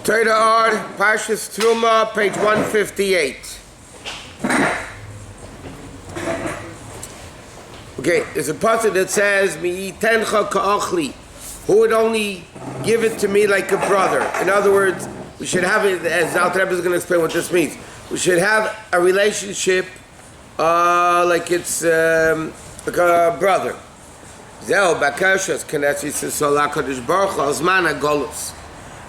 Torah, Parshas Terumah, page 158. Okay, there's a passage that says, "Mi'itencha ka'achli," who would only give it to me like a brother. In other words, we should have it, as Al Rebbe is going to explain what this means. We should have a relationship like it's like a brother. Zeh bakashas k'netzis yisrael HaKadosh Baruch Hu azman hagolus.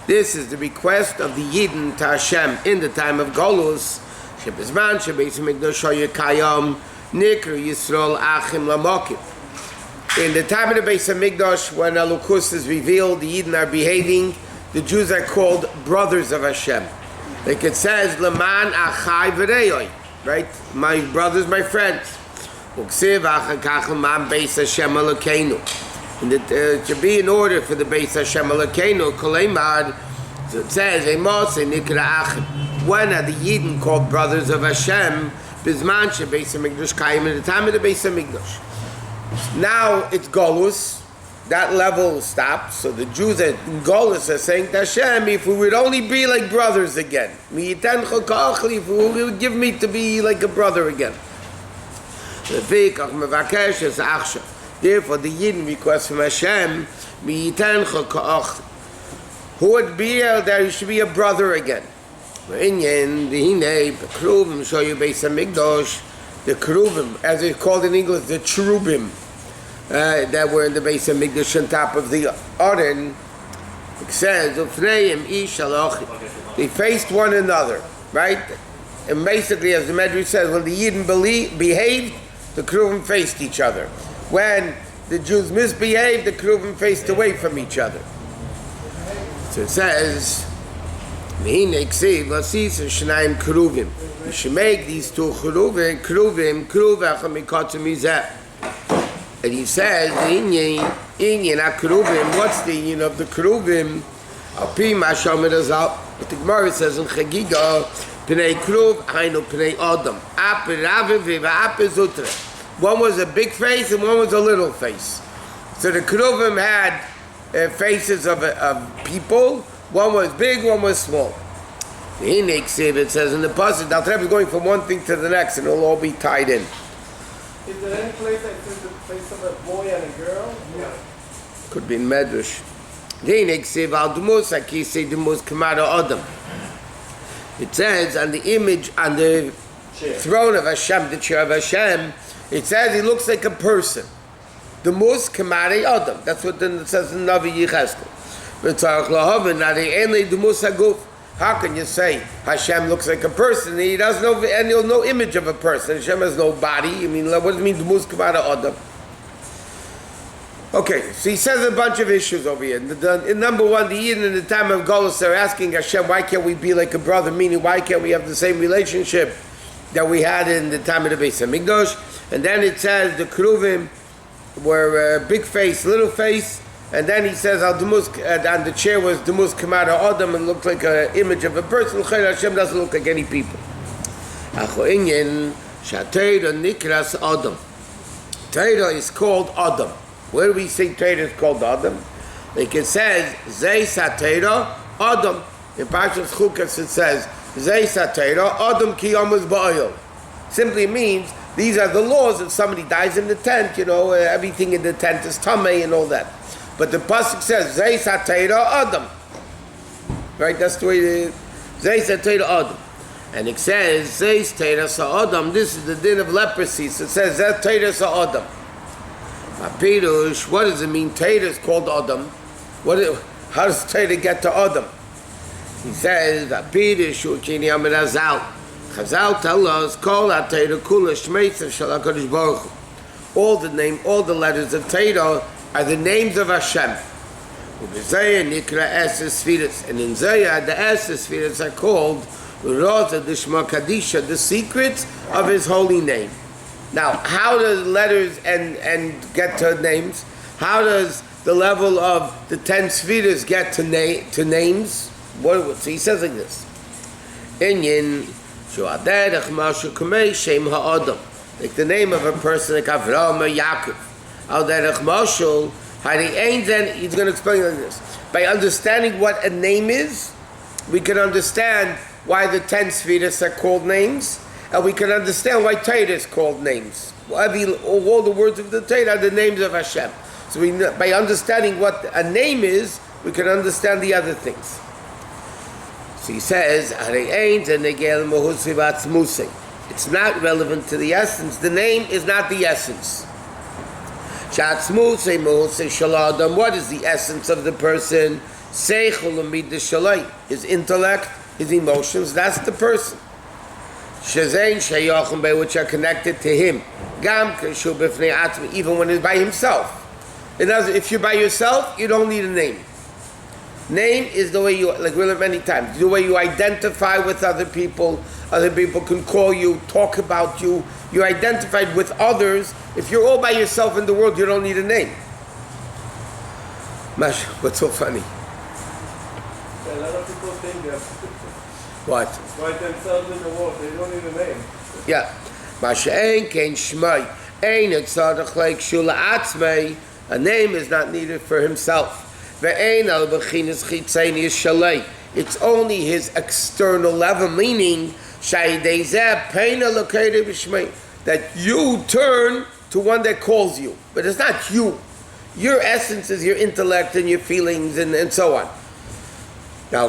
This is the request of the Yidden to Hashem in the time of Golus. Shebizman shebeis hamikdash hayekayam nikru Yisrael achim lamokim. In the time of the Beis Hamikdash, when Elokus is revealed, the Yidden are behaving. The Jews are called brothers of Hashem. Like it says, "Leman achai v'reyoi," right? My brothers, my friends. Uksiv achakach leman Beis Hashem Elokeinu. And it should be in order for the Beis Hashem Elokeinu, Koleimad, so it says, when are the Yidden called brothers of Hashem? Bizman shebeis hamikdash kayim, in the time of the Beis Hamikdash. Now it's Golus, that level stops, so the Jews in Golus are saying to Hashem, if we would only be like brothers again, if you would give me to be like a brother again. Therefore, the Yidden request from Hashem, who would be there, he should be a brother again. The Keruvim, as it's called in English, the Cherubim, that were in the Beis Hamikdash on top of the Aron, it says, they faced one another, right? And basically, as the Medrash says, when the Yidden behaved, the Keruvim faced each other. When the Jews misbehaved, the Keruvim faced away from each other. So it says, you should make these two Keruvim, and he says, what's the union of the Keruvim? What the Gemara says in Chagiga, one was a big face and one was a little face. So the Keruvim had faces of people. One was big, one was small. It says in the passage, Al Rebbe is going from one thing to the next, and it'll all be tied in. Is there any place that says the face of a boy and a girl? Yeah. Could be in Medrash. It says on the image, on the throne of Hashem, the chair of Hashem, it says he looks like a person. The mus kamari adam. That's what it says in Navi Yecheskel. How can you say Hashem looks like a person? He doesn't know, and he'll no image of a person. Hashem has no body. I mean, what does it mean, the mus kamari adam? Okay, so he says a bunch of issues over here. In number one, the Yidden in the time of Golus are asking Hashem, why can't we be like a brother? Meaning, why can't we have the same relationship that we had in the time of the Beis Hamikdash? And then it says the Keruvim were big face, little face, and then he says on the chair was Demus Kamara Adam and looked like an image of a person. Hashem doesn't look like any people. Torah is called Adam. Where do we say Torah is called Adam? Like it says, Zeh Satera Adam. In Parshas Chukas it says, Zeh Satera Adam ki Yomuz Ba'ayil. Simply means these are the laws. If somebody dies in the tent, everything in the tent is tamei and all that. But the pasuk says, Zeh Satera Adam. Right? That's the way it is. Zeh Satera Adam. And it says, Zeh Satera Sa'adam. This is the din of leprosy. So it says, Zeh Satera Sa'adam. Pirush, what does it mean? Torah is called Adam. How does Torah get to Adam? He says, Pirush, Uchini Amir Azal. Chazal tell us, Kol HaTorah Kula Shmeitza Shel HaKadosh Baruch Hu. All the letters of Torah are the names of Hashem. Ubezayah Nikra Eses Sfiras. And in Zayah, the Eses Sfiras are called Roza Dishma Kadisha, the secrets of His holy name. Now, how does letters and get to names? How does the level of the 10 Sfiras get to names? So he says like this. Inyan Shuaderech Mashu Kamei Shem Ha'adam. Like the name of a person like Avraham or Yaakov. Al Derech Mashul, he's going to explain like this. By understanding what a name is, we can understand why the 10 Sfiras are called names, and we can understand why Torah is called names. All the words of the Torah are the names of Hashem. So by understanding what a name is, we can understand the other things. So he says, it's not relevant to the essence. The name is not the essence. What is the essence of the person? His intellect, his emotions, that's the person. Which are connected to him. Even when he's by himself. If you're by yourself, you don't need a name. Name is the way you, like we learned many times, the way you identify with other people. Other people can call you, talk about you. You're identified with others. If you're all by yourself in the world, you don't need a name. Mash, what's so funny? A lot of people think that. What? By themselves in the world, they don't need a name. Yeah. Masha'en kein shmai. Ein etzadach like shula atzmei. A name is not needed for himself. Ve'ein al b'chinas chitzeni shalei. It's only his external level, meaning that you turn to one that calls you. But it's not you. Your essence is your intellect and your feelings and so on. Now,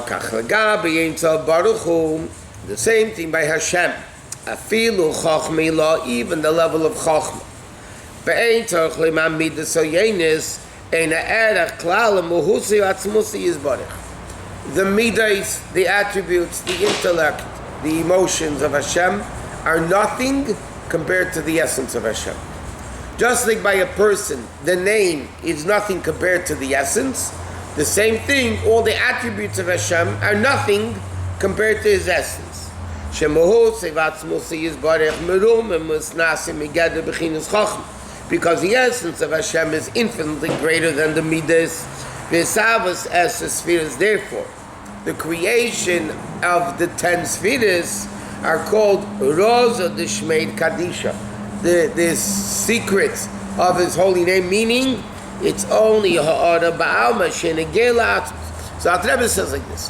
the same thing by Hashem. Even the level of Chachma. The midas, the attributes, the intellect, the emotions of Hashem are nothing compared to the essence of Hashem. Just like by a person, the name is nothing compared to the essence, the same thing, all the attributes of Hashem are nothing compared to his essence. Because the essence of Hashem is infinitely greater than the midas. Vesavas as the spheres. Therefore, the creation of the 10 spheres are called Rosa de Shmeid Kadisha, the secrets of his holy name, meaning it's only Ha'ara Ba'alma Shenegela. So Alter Rebbe says like this: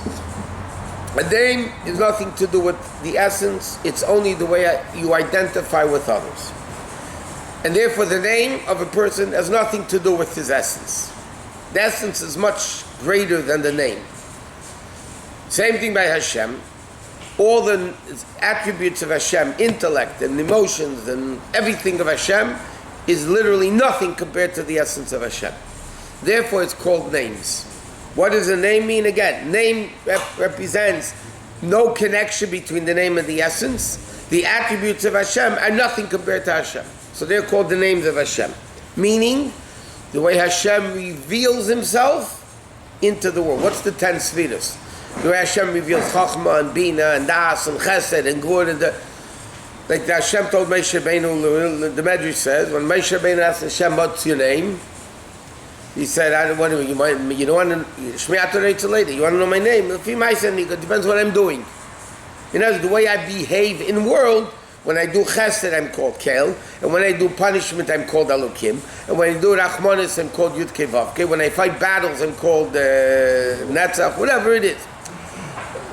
a name is nothing to do with the essence, it's only the way you identify with others. And therefore the name of a person has nothing to do with his essence. The essence is much greater than the name. Same thing by Hashem. All the attributes of Hashem, intellect and emotions and everything of Hashem is literally nothing compared to the essence of Hashem. Therefore it's called names. What does a name mean? Again, name represents no connection between the name and the essence. The attributes of Hashem are nothing compared to Hashem. So they're called the names of Hashem. Meaning, the way Hashem reveals himself into the world. What's the 10 Sfiras? The way Hashem reveals Chachma and Bina and Das and Chesed and Gvur and like the Hashem told Moshe Rabbeinu, the Medrash says, when Moshe Rabbeinu asked Hashem, what's your name? He said, I don't want to, you don't want to, Shmiat Torah later, you want to know my name? It depends what I'm doing. You know, the way I behave in world, when I do chesed, I'm called Kel. And when I do punishment, I'm called Elokim. And when I do Rachmanis, I'm called Yud Kei Vav Kei. When I fight battles, I'm called Netzach, whatever it is.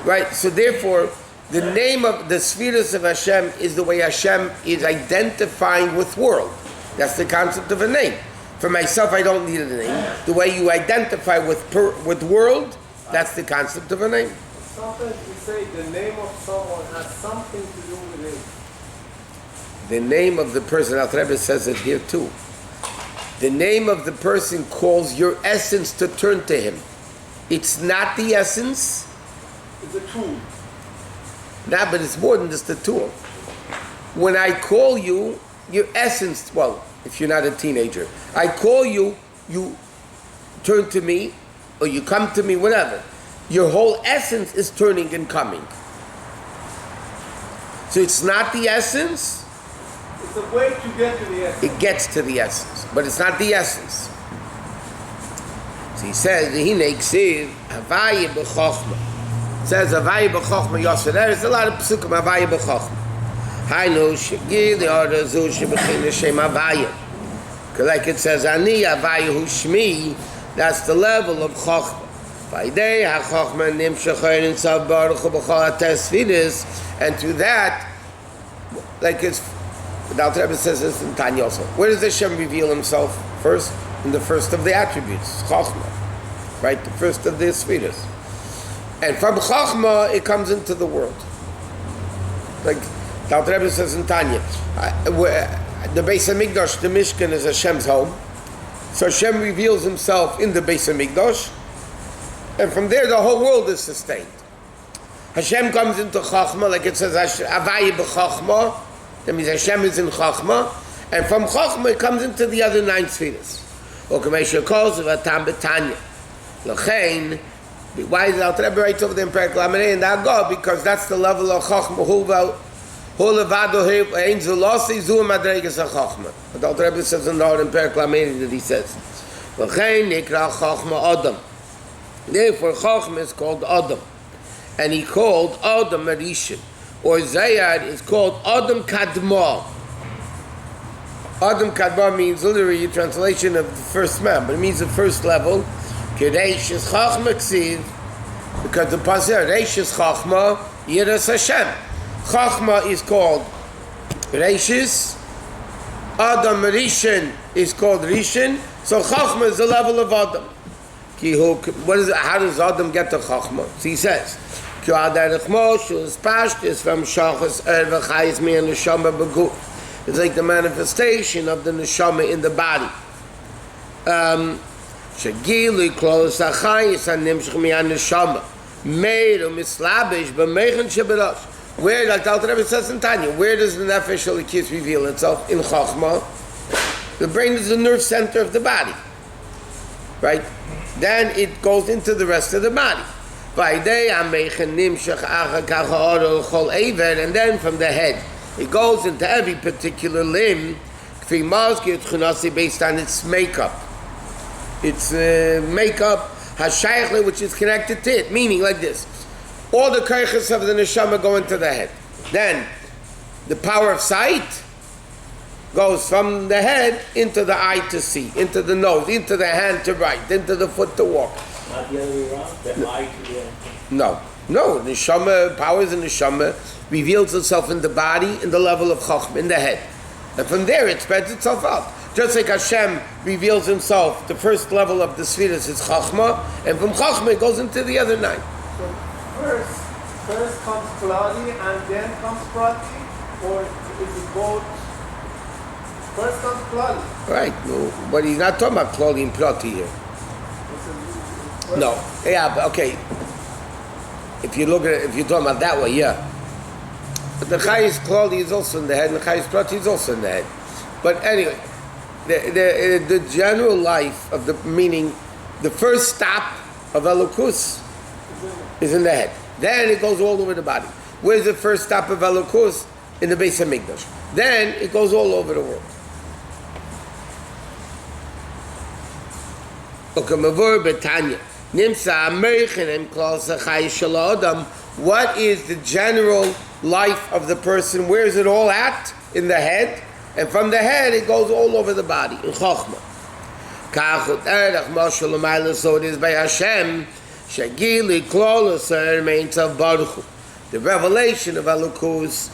Right? So therefore, the name of the Sfiras of Hashem is the way Hashem is identifying with world. That's the concept of a name. For myself, I don't need a name. The way you identify with world, that's the concept of a name. Sometimes we say the name of someone has something to do with it. The name of the person, Alter Rebbe says it here too. The name of the person calls your essence to turn to him. It's not the essence. It's a tool. Nah, but it's more than just a tool. When I call you, your essence, well, if you're not a teenager, I call you, you turn to me, or you come to me, whatever. Your whole essence is turning and coming. So it's not the essence. It's a way to get to the essence. It gets to the essence, but it's not the essence. So he says, Hine ksiv, Havaya b'chochma. It says, Havaya b'chochma Yosef. There's a lot of psukim, Havaya b'chochma. Hainu shegil, the order zu shebechin Hashem Havaya. Like it says, Ani Havaya hu shmi, that's the level of chochma. And to that, like it's, the Alter Rebbe says this in Tanya also. Where does Hashem reveal himself? First, in the first of the attributes, Chachma. Right? The first of the Sfiras. And from Chachma, it comes into the world. Like the Alter Rebbe says in Tanya, the Beis HaMikdash, the Mishkan, is Hashem's home. So Hashem reveals himself in the Beis HaMikdash. And from there, the whole world is sustained. Hashem comes into Chachma, like it says, Avaya b'Chachma. That means Hashem is in Chachma. And from Chachma, it comes into the other 9 Sfiras. Why is the Alter Rebbe writes over there in Perek Lamed and Agah? Because that's the level of Chachma. The Alter Rebbe says in the Perek Lamed that he says, therefore Chachma is called Adam. And he called Adam Rishon. Or Zayad is called Adam Kadma. Adam Kadma means literally a translation of the first man, but it means the first level. Because the Pasir, Reishis Chachma, Yiras Hashem. Chachma is called Reishis, Adam Rishon is called Rishon, so Chachma is the level of Adam. What is it? How does Adam get to Chachma? So he says, it's like the manifestation of the neshama in the body. Where, like the Alter Rebbe says in Tanya, where does the nefesh elikis reveal itself? In Chachma. The brain is the nerve center of the body, right? Then it goes into the rest of the body. And then from the head, it goes into every particular limb, based on its makeup. Its makeup has shaykhle, which is connected to it, meaning like this. All the kaychas of the neshama go into the head. Then, the power of sight goes from the head into the eye to see, into the nose, into the hand to write, into the foot to walk. Not the other way around? The eye to the No, the neshama, powers in the neshama reveals itself in the body, in the level of chachma, in the head. And from there it spreads itself out. Just like Hashem reveals himself, the first level of the Sfiras is chachma, and from chachma it goes into the other 9. So first comes Klali and then comes Prati, or is it both? First comes Klali. Right, no, but he's not talking about Klali and Prati here. No, yeah, but okay. If you're talking about that way, yeah. But the Chayis Klali is also in the head, and the Chayis Prati is also in the head. But anyway, the general life of the meaning, the first stop of Elokus is in the head. Then it goes all over the body. Where's the first stop of Elokus? In the Beis HaMikdash. Then it goes all over the world. What is the general life of the person? Where is it all at? In the head. And from the head it goes all over the body. In Chochmah. So it is by Hashem. The revelation of Elokus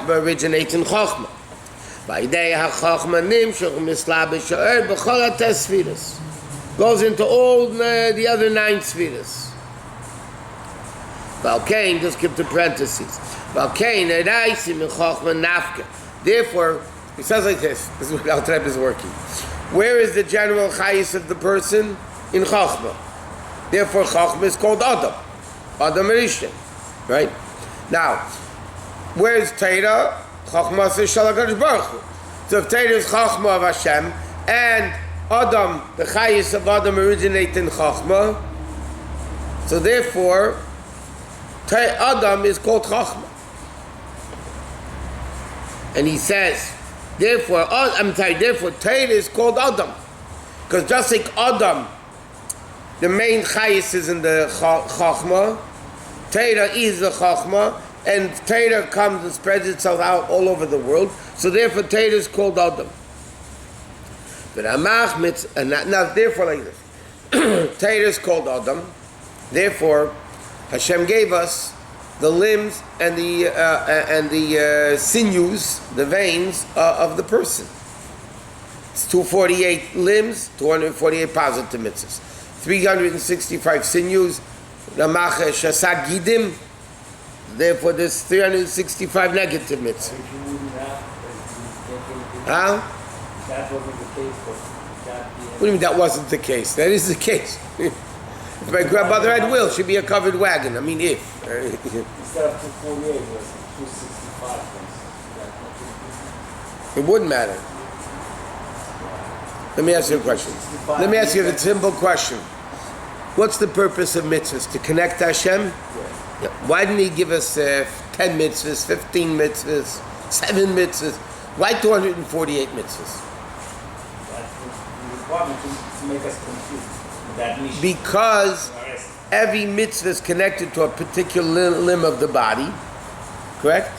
originates in Chochmah. Goes into all the other 9 Sfiras. Valkain, just keep the parentheses. Therefore, it says like this. This is what Alter Rebbe is working. Where is the general chayis of the person? In Chachma. Therefore, Chachma is called Adam. Adam Rishon. Right? Now, where is Torah? Chachma says Shalakadosh Baruch Hu. So if Torah is Chachma of Hashem, and Adam, the chayis of Adam originate in Chachma, so therefore, Adam is called Chachma. And he says, therefore Torah is called Adam. Because just like Adam, the main chayis is in the Chachma, Torah is the Chachma, and Torah comes and spreads itself out all over the world. So therefore Torah is called Adam. But now therefore like this. Torah is called Adam. Therefore, Hashem gave us the limbs and the sinews, the veins of the person. It's 248 limbs, 248 positive mitzvahs, 365 sinews, Ramacha Shasa Gidim. Therefore, there's 365 negative mitzvahs. Huh? That wasn't the case, but that. What do you mean that wasn't the case? That is the case. If my grandmother had will, she'd be a covered wagon. I mean, if. Instead of 248, it was 265. It wouldn't matter. Let me ask you a question. Let me ask you a simple question. What's the purpose of mitzvahs? To connect to Hashem? Yes. Yeah. Why didn't He give us 10 mitzvahs, 15 mitzvahs, 7 mitzvahs? Why 248 mitzvahs? That's the requirement to make us confused. That niche. Because every mitzvah is connected to a particular limb of the body, correct?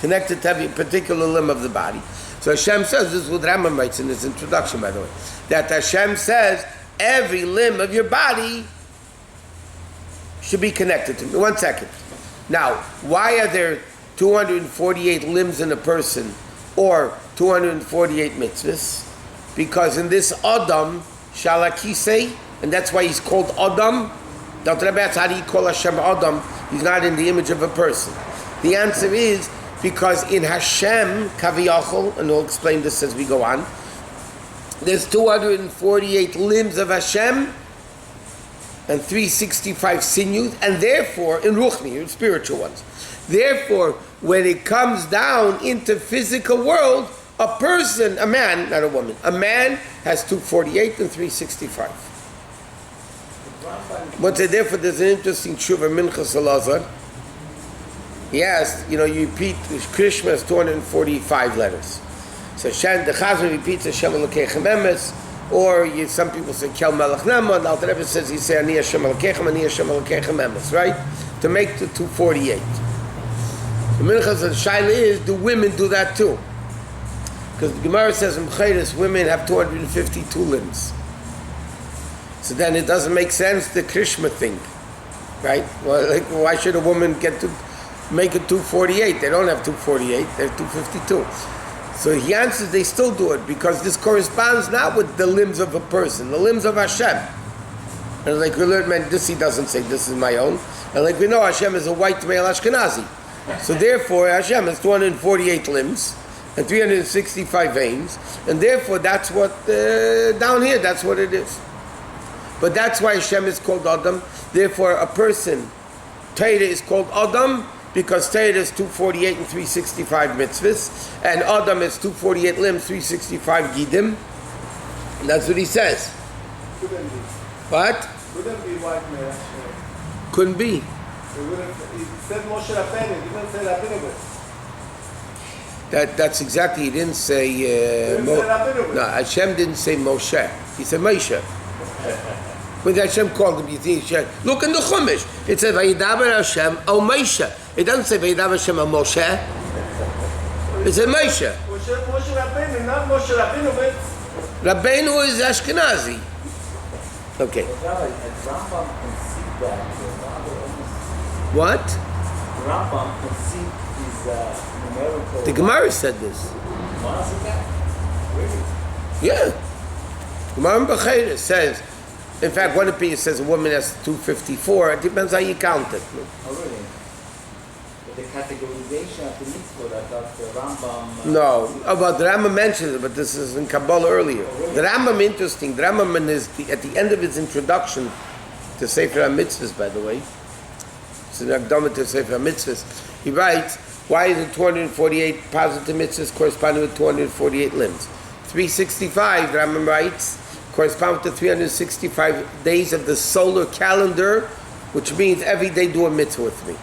Connected to every particular limb of the body. So Hashem says, this is what Rambam writes in his introduction, by the way, that Hashem says every limb of your body should be connected to me. 1 second. Now, why are there 248 limbs in a person or 248 mitzvahs? Because in this Adam, Shalakisei, and that's why he's called Adam. Dr. Rebbe, how do you call Hashem Adam? He's not in the image of a person. The answer is because in Hashem, Kaviyachol, and we'll explain this as we go on, there's 248 limbs of Hashem and 365 sinews, and therefore, in Ruchni, in spiritual ones. Therefore, when it comes down into physical world, a person, a man, not a woman, a man has 248 and 365. What's it therefore? There's an interesting tshuva Minchas Elazar. He asked, you repeat Krishma has 245 letters. So Shem, the Chazan repeats Hashem Elokeichem Emes, or some people say Kel Melech Nema. The Alter Rebbe says he say Ani Hashem Elokeichem, Ani Hashem Elokeichem Emes, right? To make the 248. The Minchas and Shaila is, do women do that too? Because the Gemara says in B'chayres, women have 252 limbs. So then it doesn't make sense, the Krishma thing, right? Well, why should a woman get to make it 248? They don't have 248, they have 252. So he answers, they still do it, because this corresponds not with the limbs of a person, the limbs of Hashem. And like we learned, man, this he doesn't say, this is my own. And like we know, Hashem is a white male Ashkenazi. So therefore, Hashem has 248 limbs, and 365 veins, and therefore that's what, down here, that's what it is. But that's why Hashem is called Adam. Therefore, a person, Torah is called Adam, because Torah is 248 and 365 mitzvahs, and Adam is 248 limbs, 365 gidim. And that's what he says. Couldn't be. What? Couldn't be white man. Couldn't be. He said Moshe Rabbeinu, he didn't say Rabbeinu. That's exactly, he didn't say... no, Hashem didn't say Moshe. He said Moshe. When Hashem called him, you think Hashem... Look in the Chumash. It says, Vayidaber Hashem o Moshe. It doesn't say Vayidaber Hashem o Moshe. It says Moshe. Moshe Rabbeinu, not Moshe Rabbeinu, but... Rabbeinu is Ashkenazi. Okay. Rambam conceived that. What? Rambam conceived his numerical. The Gemara said this. Was it that? Really? Yeah. Gemara B'chayres says, in fact, one opinion says a woman has 254. It depends how you count it. Oh, really? But the categorization of the mitzvah that the Rambam... No. But the Rambam mentions it, but this is in Kabbalah earlier. Oh, really? The Rambam, interesting. The Rambam is at the end of his introduction to Sefer HaMitzvahs, by the way. It's an Akdamah to Sefer HaMitzvahs. He writes, why is it 248 positive mitzvahs corresponding with 248 limbs? 365, the Rambam writes, correspond to 365 days of the solar calendar, which means every day do a mitzvah with me.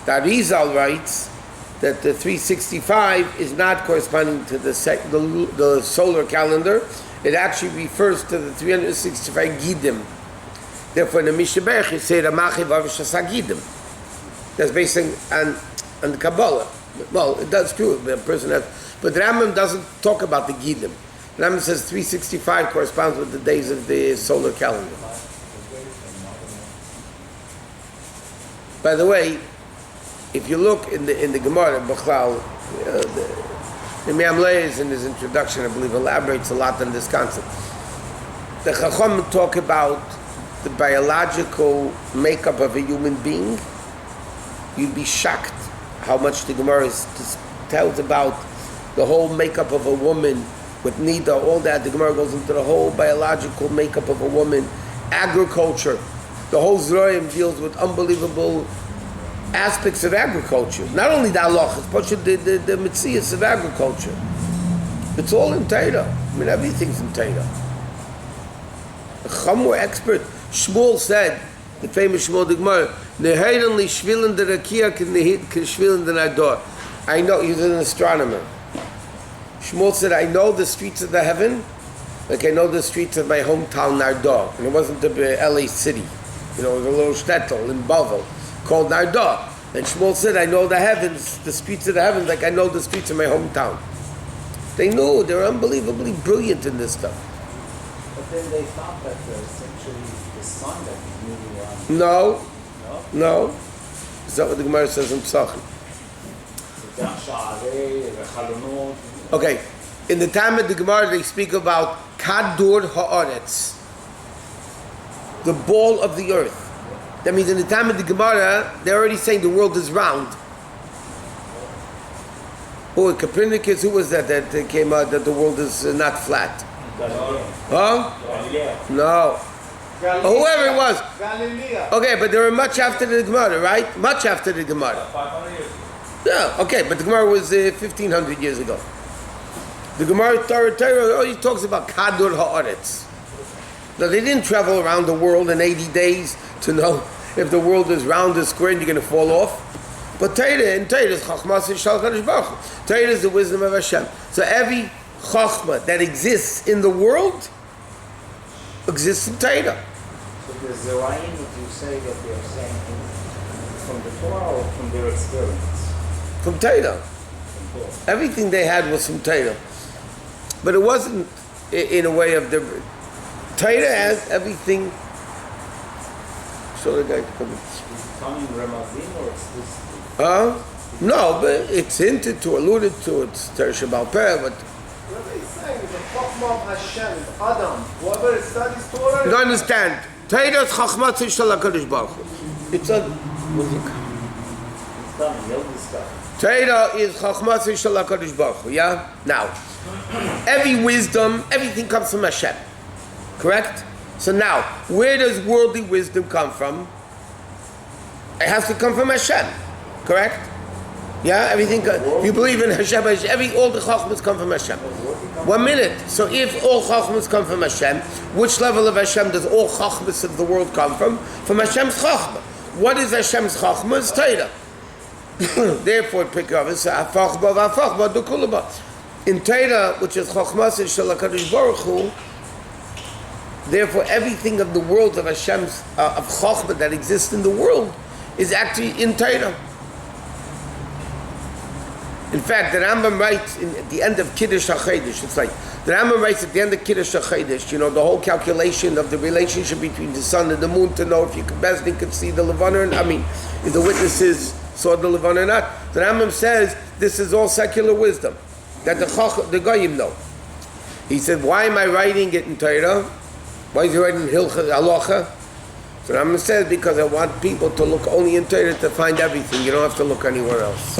The Arizal writes that the 365 is not corresponding to the solar calendar. It actually refers to the 365 gidim. Therefore, in the Mishnah Berach, you say Ramachiv Avishasa gidim. That's based on the Kabbalah. Well, it does too. A person has, but the Rambam doesn't talk about the gidim. The Rambam says 365 corresponds with the days of the solar calendar. By the way, if you look in the Gemara, B'chlal, the Miyam Leis in his introduction, I believe, elaborates a lot on this concept. The Chacham talk about the biological makeup of a human being. You'd be shocked how much the Gemara tells about the whole makeup of a woman with Nida, all that. The Gemara goes into the whole biological makeup of a woman, agriculture. The whole Zroim deals with unbelievable aspects of agriculture. Not only the halachas, but the mitzias of agriculture. It's all in Torah. I mean, everything's in Torah. A Chamor expert, Shmuel said, the famous Shmuel the Gemara, Neheiren li shvilen de rakia k'shvilen de nador. I know, he's an astronomer. Shmuel said, I know the streets of the heaven like I know the streets of my hometown Nardor. And it wasn't the LA city. You know, it was a little shtetl in Bavel called Nardor. And Shmuel said, I know the heavens, the streets of the heavens like I know the streets of my hometown. They knew, they were unbelievably brilliant in this stuff. But then they thought that essentially the sun that is moving around. No. Is that what the Gemara says in Psachim? Okay, in the time of the Gemara they speak about Kadur Haaretz, the ball of the earth. That means in the time of the Gemara they're already saying the world is round. Oh, Copernicus, who was that came out that the world is not flat? Huh? No. Whoever it was. Okay, but they were much after the Gemara, right? Much after the Gemara. 500 years. Yeah, okay, but the Gemara was 1,500 years ago. The Gemara Torah always talks about Kadur Haaretz. Now, they didn't travel around the world in 80 days to know if the world is round or square and you're going to fall off. But Torah is Chachmas Yishal Kadosh Baruch Hu. Torah is the wisdom of Hashem. So every Chachma that exists in the world exists in Torah. So the Zerayim that you say that they are saying from the Torah or from their experience? From Torah. From Torah. Everything they had was from Torah. But it wasn't in a way of the... Torah has everything... Show the guy to come in. Is it coming Ramazim or exclusively? No, but it's hinted to, alluded to, it's Torah Shabbat Peh, but... What he's saying is the Chokhmah of Hashem, is Adam. Whoever studies Torah... You don't understand. Torah is Chachmat Yishal HaKadosh Baruch Hu. It's a... It's coming, you'll discover. Torah is Chachmat Yishal HaKadosh Baruch Hu, yeah? Now, every wisdom, everything comes from Hashem. Correct? So now, where does worldly wisdom come from? It has to come from Hashem. Correct? Yeah, everything. You believe in Hashem. All the chachmas come from Hashem. 1 minute. So if all chachmas come from Hashem, which level of Hashem does all chachmas of the world come from? From Hashem's chachma. What is Hashem's chachma? It's Torah. Therefore, pick up. It's afachba v'afachba dukulaba. In Torah, which is chachmas shel HaKadosh Baruch Hu, therefore everything of the world of Hashem's of chachma that exists in the world is actually in Torah. In fact, the Rambam writes at the end of Kiddush HaChedesh, it's like, the Rambam writes at the end of Kiddush HaChedesh, you know, the whole calculation of the relationship between the sun and the moon to know if you could see the Levanon, if the witnesses saw the Levanon or not. The Rambam says this is all secular wisdom, that the Goyim know. He said, why am I writing it in Torah? Why is he writing Hilchah Halacha? So the Rambam says, because I want people to look only in Torah to find everything. You don't have to look anywhere else.